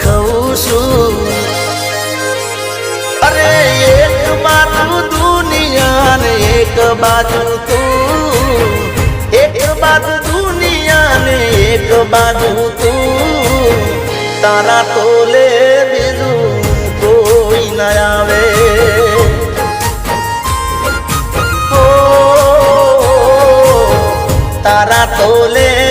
કહું છું અરે એક બાજુ દુનિયા ને એક બાજુ તું એક બાજુ દુનિયા ને એક બાજુ તું તારા તોલે બીજું કોઈ ન આવે તારા તોલે